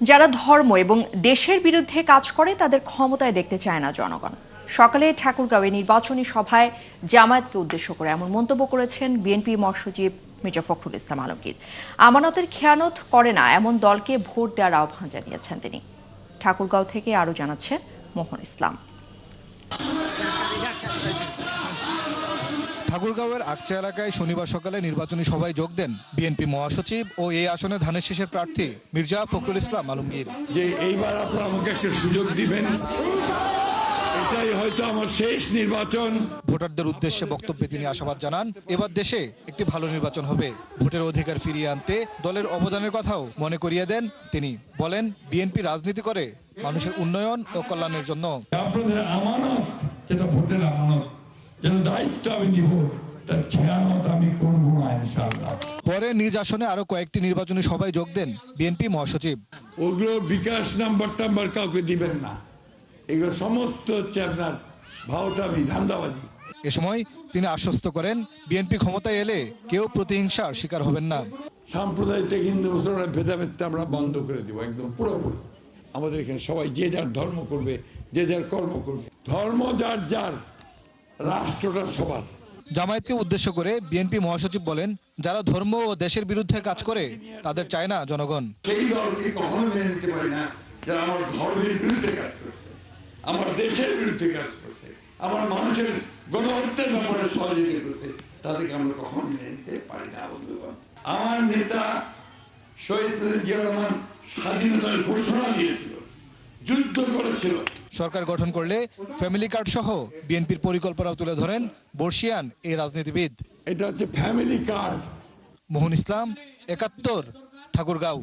যারা ধর্ম এবং দেশের বিরুদ্ধে কাজ করে তাদের ক্ষমতায় দেখতে চায় না জনগণ। সকালে ঠাকুরগাঁওয়ে নির্বাচনী সভায় জামায়াতকে উদ্দেশ্য করে এমন মন্তব্য করেছেন বিএনপি মহাসচিব মির্জা ফখরুল ইসলাম আলমগীর। আমানতের খেয়ানত করে না এমন দলকে ভোট দেওয়ার আহ্বান জানিয়েছেন তিনি। ঠাকুরগাঁও থেকে আরও জানাচ্ছেন মোহন ইসলাম। ঠাকুরগাঁওয়ের আকচা এলাকায় শনিবার সকালে নির্বাচনী সভায় যোগ দেন বিএনপি মহাসচিব ও এই আসনে ধানের শীষের প্রার্থী মির্জা ফখরুল ইসলাম আলমগীর। যে এইবার আপনারা আমাকে একটা সুযোগ দিবেন, এটাই হয়তো আমার শেষ নির্বাচন। ভোটারদের উদ্দেশ্যে বক্তব্যে তিনি আশাবাদ জানান, এবার দেশে একটি ভালো নির্বাচন হবে। ভোটের অধিকার ফিরিয়ে আনতে দলের অবদানের কথাও মনে করিয়ে দেন তিনি। বলেন, বিএনপি রাজনীতি করে মানুষের উন্নয়ন ও কল্যাণের জন্য। আপনাদের আমানত, যেটা ভোটের আমানত, যেন দায়িত্ব আমি নিব, তার খেয়ানত আমি করবো না ইনশাআল্লাহ। পরে নিজ আসনে আরো কয়েকটি নির্বাচনী সভায় যোগ দেন বিএনপি মহাসচিব। ওগুলো বিকাশ নাম্বার টাম্বার কাউকে দিবেন না, এগুলো সমস্ত হচ্ছে আপনার ভাওতামি, ধান্দাবাজি। এ সময় তিনি আশ্বস্ত করেন, বিএনপি ক্ষমতায় এলে কেউ প্রতিহিংসার শিকার হবেন না। সাম্প্রদায়িক হিন্দু মুসলমানের ভেদাভেদটা আমরা বন্ধ করে দেবো একদম পুরোপুরি। আমাদের এখানে সবাই যে যার ধর্ম করবে, যে যার কর্ম করবে। ধর্ম যার যার, রাষ্ট্রটা সবার। জামায়াতকে উদ্দেশ্য করে বিএনপি মহাসচিব বলেন, যারা ধর্ম ও দেশের বিরুদ্ধে কাজ করে তাদের চায় না জনগণ। সেই দলকে কখনো মেনে নিতে পারি না যারা আমার ধর্মের বিরুদ্ধে কাজ করছে, আমার দেশের বিরুদ্ধে কাজ করছে, আমার মানুষের গণহত্যার ব্যাপারে সহযোগিতা করছে, তাদেরকে আমরা কখনো মেনে নিতে পারি না বন্ধুগণ। আমার নেতা শহীদ প্রেসিডেন্ট জিয়া রহমান স্বাধীনতার ঘোষণা দিয়েছিল, যুদ্ধ করেছিল। সরকার গঠন করলে ফ্যামিলি কার্ড সহ বিএনপির পরিকল্পনাও তুলে ধরেন বর্ষিয়ান এই রাজনীতিবিদ। এটা হচ্ছে ফ্যামিলি কার্ড। মোহন ইসলাম, ৭১, ঠাকুরগাঁও।